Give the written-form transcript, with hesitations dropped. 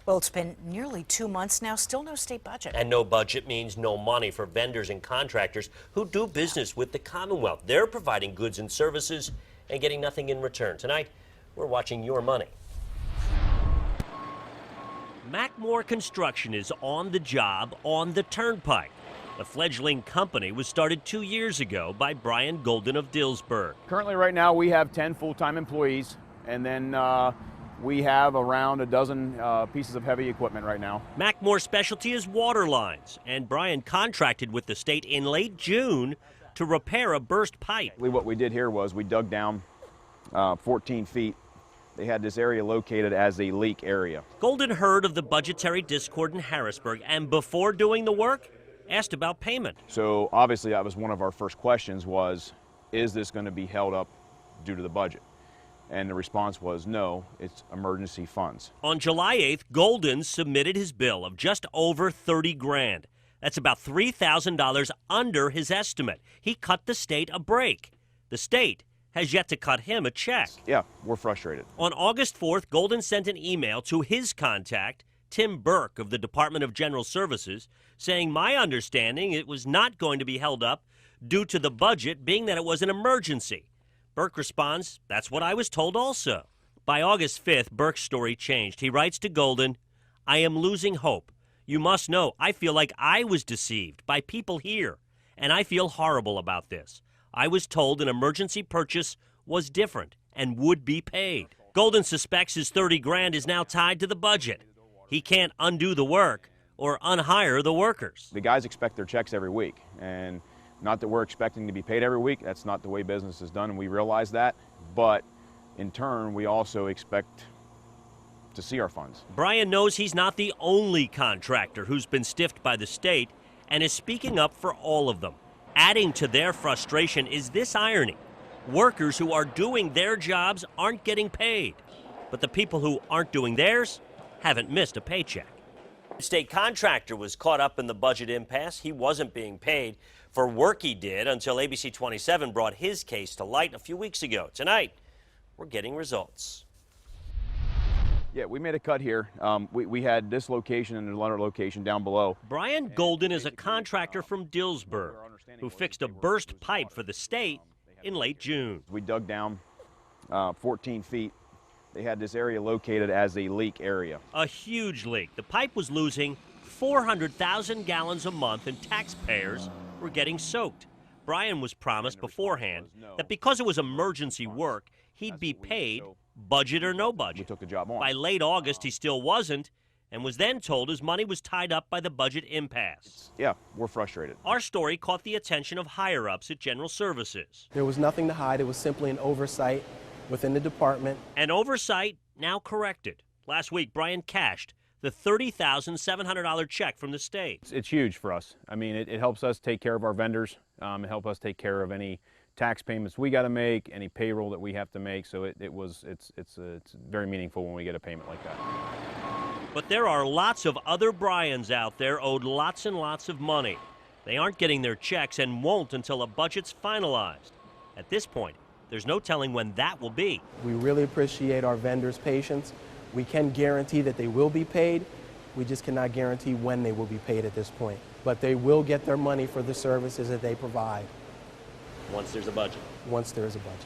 Well, it's been nearly 2 months now, still no state budget. And no budget means no money for vendors and contractors who do business with the Commonwealth. They're providing goods and services and getting nothing in return. Tonight, we're watching your money. Mackmore Construction is on the job on the Turnpike. The fledgling company was started 2 years ago by Brian Golden of Dillsburg. Currently, right now, we have 10 full-time employees, and then we have around a dozen pieces of heavy equipment right now. Mackmore's specialty is water lines, and Brian contracted with the state in late June to repair a burst pipe. What we did here was we dug down 14 feet. They had this area located as a leak area. Golden heard of the budgetary discord in Harrisburg, and before doing the work, asked about payment. So obviously that was one of our first questions was, is this going to be held up due to the budget? And the response was no, it's emergency funds. On July 8th, Golden submitted his bill of just over 30 grand. That's about $3,000 under his estimate. He cut the state a break. The state has yet to cut him a check. Yeah, we're frustrated. On August 4th, Golden sent an email to his contact, Tim Burke of the Department of General Services, saying, my understanding it was not going to be held up due to the budget being that it was an emergency. Burke responds, that's what I was told also. By August 5th, Burke's story changed. He writes to Golden, I am losing hope. You must know, I feel like I was deceived by people here, and I feel horrible about this. I was told an emergency purchase was different and would be paid. Golden suspects his 30 grand is now tied to the budget. He can't undo the work or unhire the workers. The guys expect their checks every week, and not that we're expecting to be paid every week. That's not the way business is done, and we realize that. But in turn, we also expect to see our funds. Brian knows he's not the only contractor who's been stiffed by the state and is speaking up for all of them. Adding to their frustration is this irony. Workers who are doing their jobs aren't getting paid, but the people who aren't doing theirs haven't missed a paycheck. The state contractor was caught up in the budget impasse. He wasn't being paid for work he did until ABC 27 brought his case to light a few weeks ago. Tonight, we're getting results. Yeah, we made a cut here. We had this location and another location down below. Brian Golden is a contractor from Dillsburg who fixed a burst pipe for the state in late June. We dug down 14 feet. They had this area located as a leak area. A huge leak. The pipe was losing 400,000 gallons a month, and taxpayers were getting soaked. Brian was promised beforehand that because it was emergency work, he'd be paid, budget or no budget. We took the job on. By late August, he still wasn't, and was then told his money was tied up by the budget impasse. Yeah, we're frustrated. Our story caught the attention of higher-ups at General Services. There was nothing to hide. It was simply an oversight within the department. An oversight now corrected. Last week, Brian cashed the $30,700 check from the state. It's huge for us. I mean, it helps us take care of our vendors. It helps us take care of any tax payments we got to make, any payroll that we have to make. So it's very meaningful when we get a payment like that. But there are lots of other Brians out there owed lots and lots of money. They aren't getting their checks and won't until a budget's finalized. At this point, there's no telling when that will be. We really appreciate our vendors' patience. We can guarantee that they will be paid. We just cannot guarantee when they will be paid at this point. But they will get their money for the services that they provide. Once there's a budget. Once there is a budget.